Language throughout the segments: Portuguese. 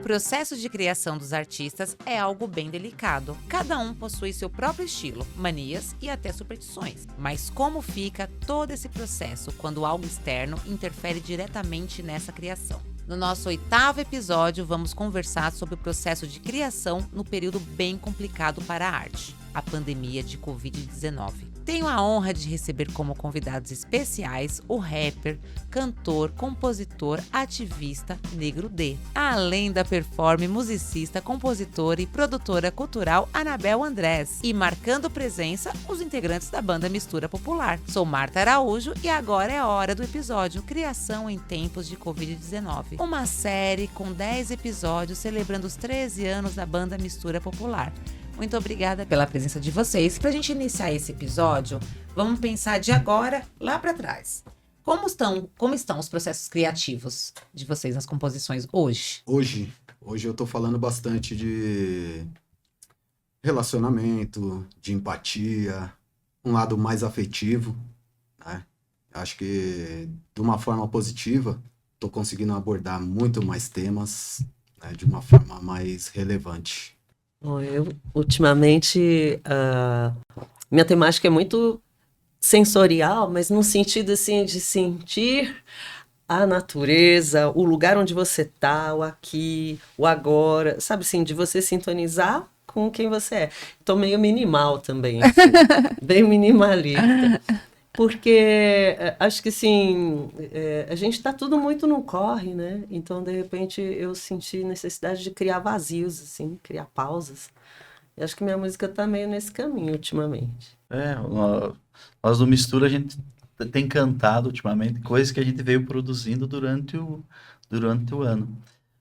processo de criação dos artistas é algo bem delicado. Cada um possui seu próprio estilo, manias e até superstições. Mas como fica todo esse processo quando algo externo interfere diretamente nessa criação? No nosso 8º episódio, vamos conversar sobre o processo de criação no período bem complicado para a arte, a pandemia de Covid-19. Tenho a honra de receber como convidados especiais o rapper, cantor, compositor, ativista Negro D, além da performer, musicista, compositora e produtora cultural Anabel Andrés, e marcando presença os integrantes da banda Mistura Popular. Sou Marta Araújo e agora é a hora do episódio Criação em Tempos de Covid-19, uma série com 10 episódios celebrando os 13 anos da banda Mistura Popular. Muito obrigada pela presença de vocês. Para a gente iniciar esse episódio, vamos pensar de agora lá para trás. Como estão os processos criativos de vocês nas composições hoje? Hoje eu tô falando bastante de relacionamento, de empatia, um lado mais afetivo, né? Acho que de uma forma positiva, tô conseguindo abordar muito mais temas, né, de uma forma mais relevante. Bom, eu, ultimamente, minha temática é muito sensorial, mas no sentido, assim, de sentir a natureza, o lugar onde você tá, o aqui, o agora, sabe, assim, de você sintonizar com quem você é. Tô meio minimal também, assim, bem minimalista. Porque acho que, assim, a gente tá tudo muito no corre, né? Então, de repente, eu senti necessidade de criar vazios, assim, criar pausas. E acho que minha música tá meio nesse caminho, ultimamente. Nós do Mistura, a gente tem cantado, ultimamente, coisas que a gente veio produzindo durante o ano.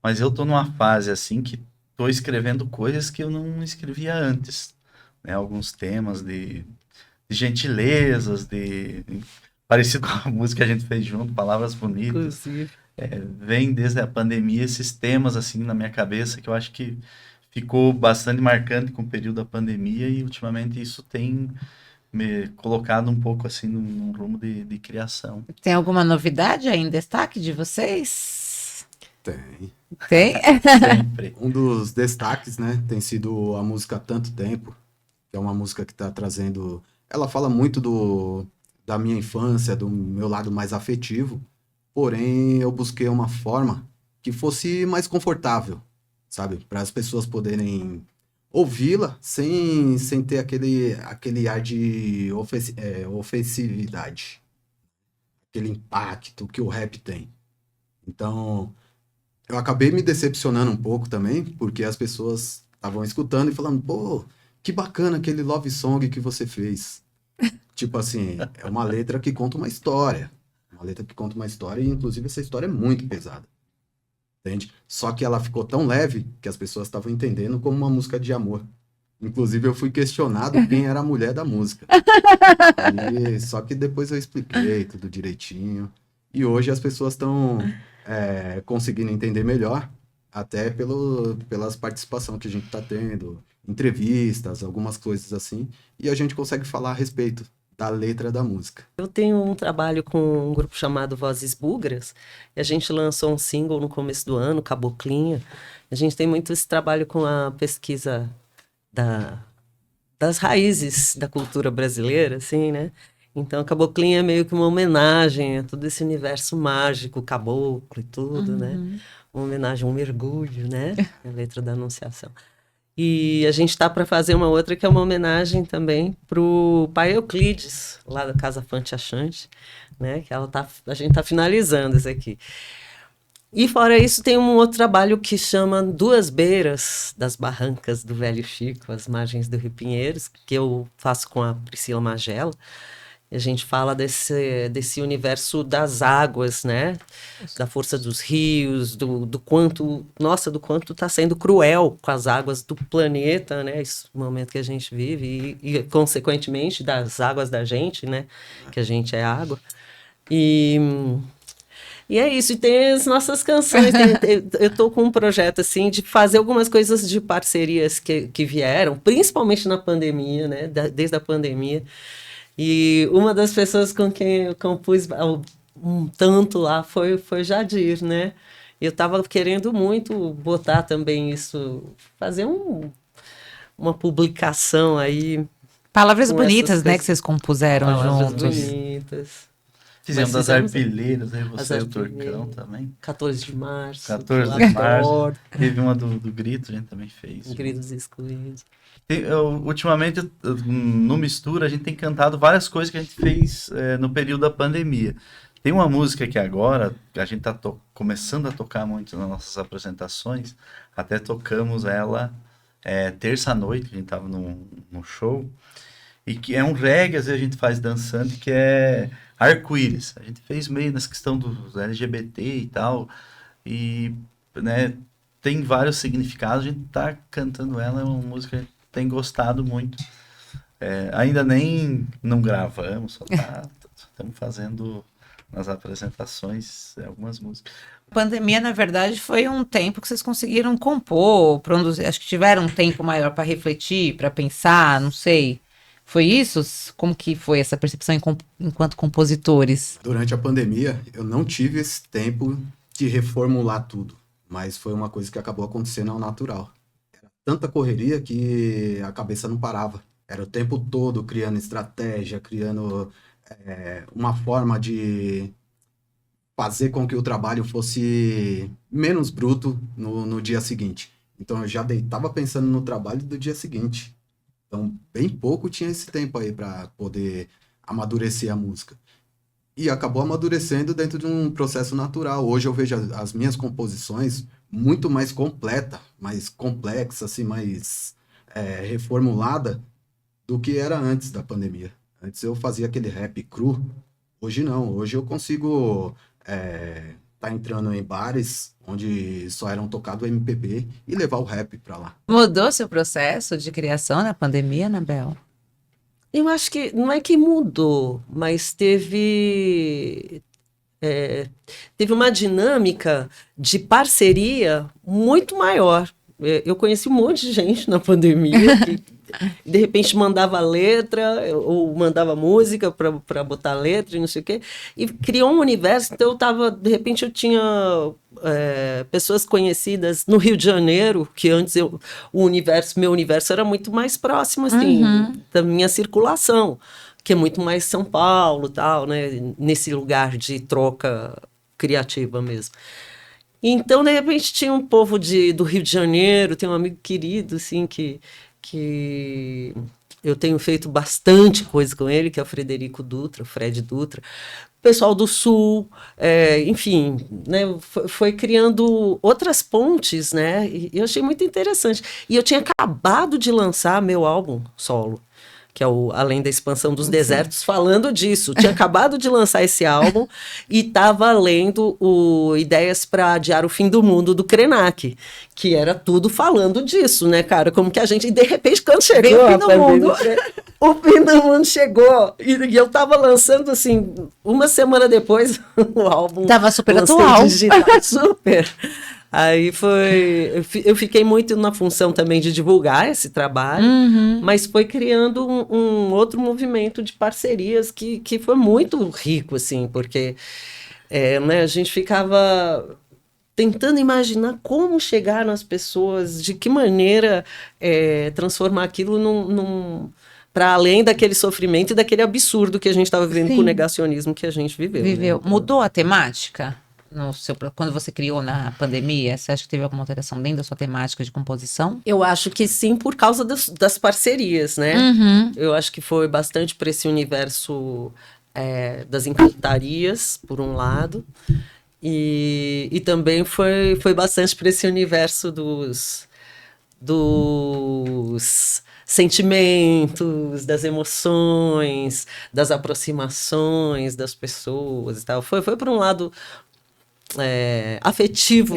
Mas eu tô numa fase, assim, que tô escrevendo coisas que eu não escrevia antes, né? Alguns temas de gentilezas, parecido com a música que a gente fez junto, Palavras Bonitas. Inclusive. Vem desde a pandemia esses temas assim na minha cabeça que eu acho que ficou bastante marcante com o período da pandemia e ultimamente isso tem me colocado um pouco assim num rumo de criação. Tem alguma novidade aí em destaque de vocês? Tem. Tem? Sempre. Um dos destaques, né, tem sido a música Tanto Tempo, que é uma música que tá trazendo... Ela fala muito da minha infância, do meu lado mais afetivo, porém eu busquei uma forma que fosse mais confortável, sabe? Para as pessoas poderem ouvi-la sem ter aquele ar de ofensividade, aquele impacto que o rap tem. Então, eu acabei me decepcionando um pouco também, porque as pessoas estavam escutando e falando, pô, que bacana aquele love song que você fez. Tipo assim, é uma letra que conta uma história. Uma letra que conta uma história e, inclusive, essa história é muito pesada. Entende? Só que ela ficou tão leve que as pessoas estavam entendendo como uma música de amor. Inclusive, eu fui questionado quem era a mulher da música. Só que depois eu expliquei tudo direitinho. E hoje as pessoas estão conseguindo entender melhor, até pelas participações que a gente está tendo, entrevistas, algumas coisas assim, e a gente consegue falar a respeito da letra da música. Eu tenho um trabalho com um grupo chamado Vozes Bugras, e a gente lançou um single no começo do ano, Caboclinha. A gente tem muito esse trabalho com a pesquisa das raízes da cultura brasileira, assim, né? Então, Caboclinha é meio que uma homenagem a todo esse universo mágico, caboclo e tudo, né? Uma homenagem, um mergulho, né? A letra da Anunciação. E a gente está para fazer uma outra que é uma homenagem também para o pai Euclides, lá da Casa Fante Achante, né? Que a gente está finalizando isso aqui. E fora isso, tem um outro trabalho que chama Duas Beiras das Barrancas do Velho Chico, as margens do Rio Pinheiros, que eu faço com a Priscila Magela. E a gente fala desse universo das águas, né? Da força dos rios, do quanto está sendo cruel com as águas do planeta, né? Esse momento que a gente vive e consequentemente, das águas da gente, né? Que a gente é água. E é isso, e tem as nossas canções. Eu estou com um projeto assim de fazer algumas coisas de parcerias que vieram, principalmente na pandemia, né? Desde a pandemia. E uma das pessoas com quem eu compus um tanto lá foi Jadir, né? Eu estava querendo muito botar também isso, fazer uma publicação aí. Palavras Com bonitas, essas né, coisas- que vocês compuseram Palavras juntos. bonitas. Fizemos Mas as fizemos arpilheiras, aí as você e o Turcão arpilheiras. também. 14 de março. 14 eu de março. adoro. Teve uma do Grito, a gente também fez. Gritos excluídos. Ultimamente, no Mistura, a gente tem cantado várias coisas que a gente fez no período da pandemia. Tem uma música que agora, a gente está começando a tocar muito nas nossas apresentações, até tocamos ela terça-noite, a gente estava num show, e que é um reggae, às vezes a gente faz dançante, que é Arco-Íris. A gente fez meio nessa questão dos LGBT e tal, e né, tem vários significados, a gente tá cantando ela, é uma música que a gente tem gostado muito. Ainda nem não gravamos, só estamos fazendo nas apresentações algumas músicas. A pandemia, na verdade, foi um tempo que vocês conseguiram compor, produzir, acho que tiveram um tempo maior para refletir, para pensar, não sei. Foi isso? Como que foi essa percepção enquanto compositores? Durante a pandemia, eu não tive esse tempo de reformular tudo, mas foi uma coisa que acabou acontecendo ao natural. Era tanta correria que a cabeça não parava. Era o tempo todo criando estratégia, criando uma forma de fazer com que o trabalho fosse menos bruto no dia seguinte. Então eu já estava pensando no trabalho do dia seguinte. Então, bem pouco tinha esse tempo aí para poder amadurecer a música. E acabou amadurecendo dentro de um processo natural. Hoje eu vejo as minhas composições muito mais completa, mais complexa, assim, mais reformulada do que era antes da pandemia. Antes eu fazia aquele rap cru. Hoje não. Hoje eu consigo tá entrando em bares onde só eram tocado MPB e levar o rap para lá. Mudou seu processo de criação na pandemia, Anabel? Eu acho que não é que mudou, mas teve uma dinâmica de parceria muito maior. Eu conheci um monte de gente na pandemia que de repente mandava letra ou mandava música para botar letra e não sei o quê, e criou um universo. Então de repente eu tinha pessoas conhecidas no Rio de Janeiro, que antes meu universo era muito mais próximo assim, da minha circulação, que é muito mais São Paulo, tal, né, nesse lugar de troca criativa mesmo. Então, de repente, tinha um povo do Rio de Janeiro, tem um amigo querido, assim, que eu tenho feito bastante coisa com ele, que é o Fred Dutra. O pessoal do Sul, enfim, né, foi criando outras pontes, né, e eu achei muito interessante. E eu tinha acabado de lançar meu álbum solo, que é Além da Expansão dos Desertos, falando disso. Tinha acabado de lançar esse álbum e estava lendo Ideias para Adiar o Fim do Mundo, do Krenak, que era tudo falando disso, né, cara? Como que a gente, de repente, quando chegou o fim do mundo. O fim do mundo chegou. E eu estava lançando, assim, uma semana depois, o álbum. Tava super lancei atual. Digital, super. Aí eu fiquei muito na função também de divulgar esse trabalho, mas foi criando um outro movimento de parcerias que foi muito rico, assim, porque né, a gente ficava tentando imaginar como chegar nas pessoas, de que maneira transformar aquilo para além daquele sofrimento e daquele absurdo que a gente estava vivendo com o negacionismo que a gente viveu. Né? Então, Mudou a temática? Quando você criou na pandemia, você acha que teve alguma alteração dentro da sua temática de composição? Eu acho que sim, por causa das parcerias, né? Eu acho que foi bastante para esse universo das encantarias, por um lado, e também foi bastante para esse universo dos sentimentos, das emoções, das aproximações das pessoas e tal. Foi por um lado afetivo,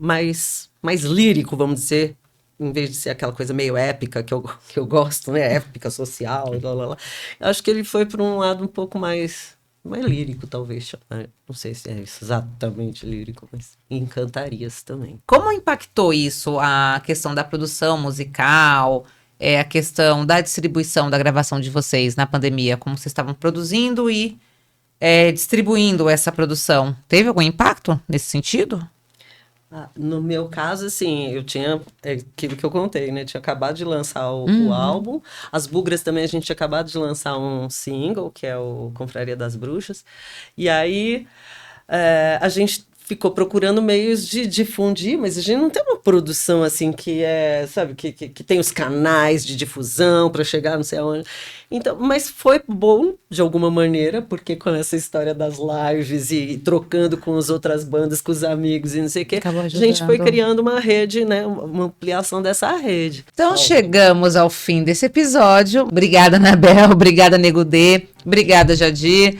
mais lírico, vamos dizer, em vez de ser aquela coisa meio épica que eu gosto, né? Épica social, blá, blá, blá. Eu acho que ele foi por um lado um pouco mais lírico, talvez. Não sei se é exatamente lírico, mas encantarias também. Como impactou isso, a questão da produção musical, a questão da distribuição, da gravação de vocês na pandemia? Como vocês estavam produzindo e distribuindo essa produção. Teve algum impacto nesse sentido? No meu caso, assim, eu tinha aquilo que eu contei, né? Tinha acabado de lançar o álbum. As Bugras também, a gente tinha acabado de lançar um single, que é o Confraria das Bruxas. E aí, a gente ficou procurando meios de difundir, mas a gente não tem uma produção assim que sabe, que tem os canais de difusão para chegar não sei aonde. Então, mas foi bom de alguma maneira, porque com essa história das lives e trocando com as outras bandas, com os amigos e não sei o quê, a gente foi criando uma rede, né, uma ampliação dessa rede. Então chegamos ao fim desse episódio. Obrigada, Anabel, obrigada, Nego D, obrigada, Jadir.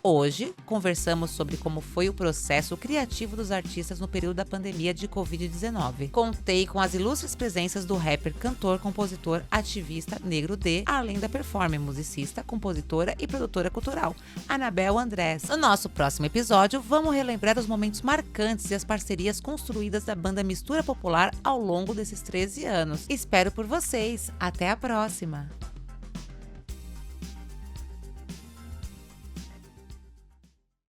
Hoje, conversamos sobre como foi o processo criativo dos artistas no período da pandemia de Covid-19. Contei com as ilustres presenças do rapper, cantor, compositor, ativista Negro D, além da performer, musicista, compositora e produtora cultural, Anabel Andrés. No nosso próximo episódio, vamos relembrar os momentos marcantes e as parcerias construídas da banda Mistura Popular ao longo desses 13 anos. Espero por vocês. Até a próxima!